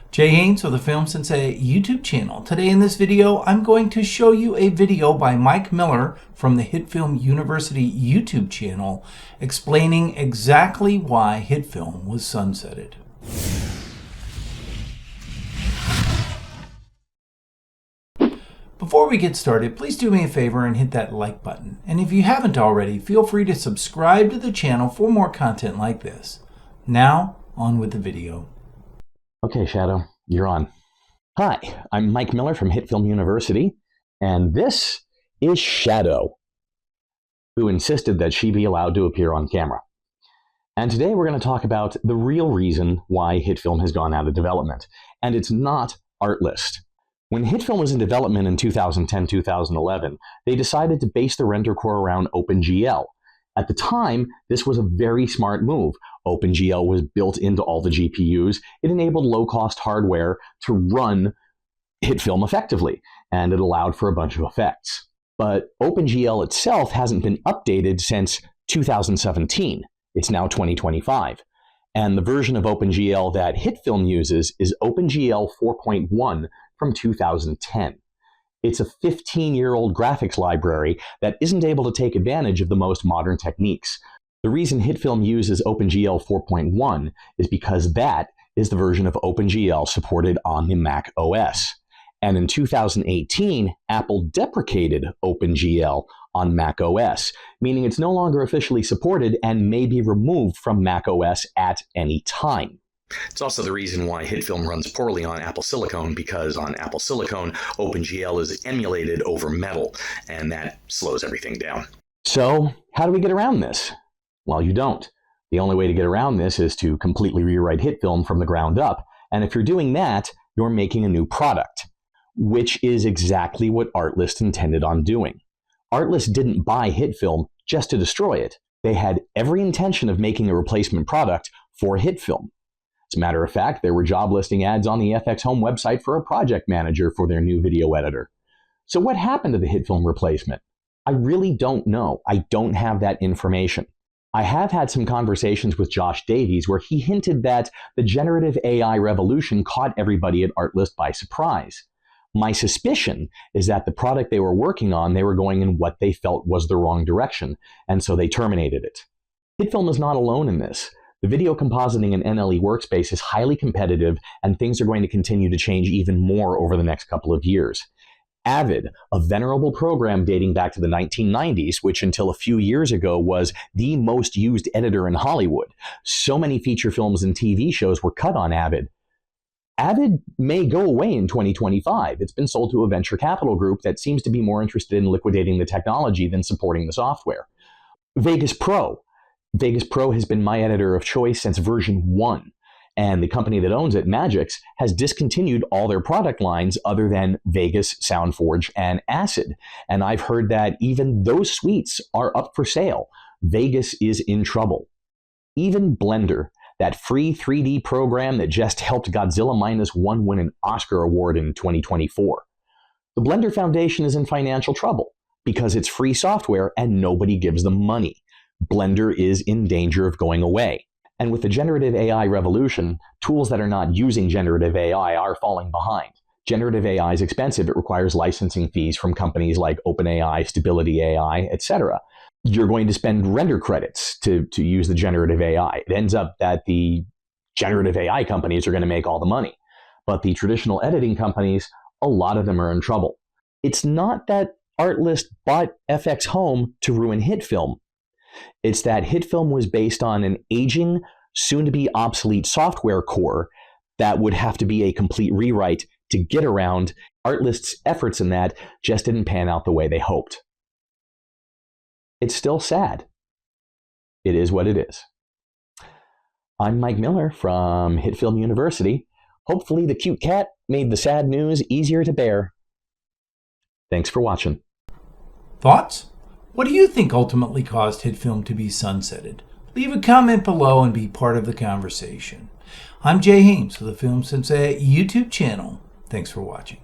Jay Haynes of the Film Sensei YouTube channel. Today in this video, I'm going to show you a video by Mike Miller from the HitFilm University YouTube channel explaining exactly why HitFilm was sunsetted. Before we get started, please do me a favor and hit that like button. And if you haven't already, feel free to subscribe to the channel for more content like this. Now, on with the video. Okay, Shadow, you're on. Hi, I'm Mike Miller from HitFilm University, and this is Shadow, who insisted that she be allowed to appear on camera. And today we're going to talk about the real reason why HitFilm has gone out of development, and it's not Artlist. When HitFilm was in development in 2010-2011, they decided to base the render core around OpenGL. At the time, this was a very smart move. OpenGL was built into all the GPUs. It enabled low-cost hardware to run HitFilm effectively, and it allowed for a bunch of effects. But OpenGL itself hasn't been updated since 2017. It's now 2025. And the version of OpenGL that HitFilm uses is OpenGL 4.1 from 2010. It's a 15-year-old graphics library that isn't able to take advantage of the most modern techniques. The reason HitFilm uses OpenGL 4.1 is because that is the version of OpenGL supported on the Mac OS. And in 2018, Apple deprecated OpenGL on Mac OS, meaning it's no longer officially supported and may be removed from Mac OS at any time. It's also the reason why HitFilm runs poorly on Apple Silicon, because on Apple Silicon, OpenGL is emulated over Metal, and that slows everything down. So, how do we get around this? Well, you don't. The only way to get around this is to completely rewrite HitFilm from the ground up, and if you're doing that, you're making a new product, which is exactly what Artlist intended on doing. Artlist didn't buy HitFilm just to destroy it. They had every intention of making a replacement product for HitFilm. As a matter of fact, there were job listing ads on the FX Home website for a project manager for their new video editor. So what happened to the HitFilm replacement? I really don't know. I don't have that information. I have had some conversations with Josh Davies where he hinted that the generative AI revolution caught everybody at Artlist by surprise. My suspicion is that the product they were working on, they were going in what they felt was the wrong direction, and so they terminated it. HitFilm is not alone in this. The video compositing and NLE workspace is highly competitive, and things are going to continue to change even more over the next couple of years. Avid, a venerable program dating back to the 1990s, which until a few years ago was the most used editor in Hollywood. So many feature films and TV shows were cut on Avid. Avid may go away in 2025. It's been sold to a venture capital group that seems to be more interested in liquidating the technology than supporting the software. Vegas Pro. Vegas Pro has been my editor of choice since version 1, and the company that owns it, Magix, has discontinued all their product lines other than Vegas, SoundForge, and Acid. And I've heard that even those suites are up for sale. Vegas is in trouble. Even Blender, that free 3D program that just helped Godzilla Minus One win an Oscar award in 2024. The Blender Foundation is in financial trouble because it's free software and nobody gives them money. Blender is in danger of going away. And with the generative AI revolution, tools that are not using generative AI are falling behind. Generative AI is expensive. It requires licensing fees from companies like OpenAI, Stability AI, etc. You're going to spend render credits to use the generative AI. It ends up that the generative AI companies are going to make all the money. But the traditional editing companies, a lot of them are in trouble. It's not that Artlist bought FX Home to ruin HitFilm. It's that HitFilm was based on an aging, soon-to-be obsolete software core that would have to be a complete rewrite to get around. Artlist's efforts in that just didn't pan out the way they hoped. It's still sad. It is what it is. I'm Mike Miller from HitFilm University. Hopefully the cute cat made the sad news easier to bear. Thanks for watching. Thoughts? What do you think ultimately caused HitFilm to be sunsetted? Leave a comment below and be part of the conversation. I'm Jay Haynes of the Film Sensei YouTube channel. Thanks for watching.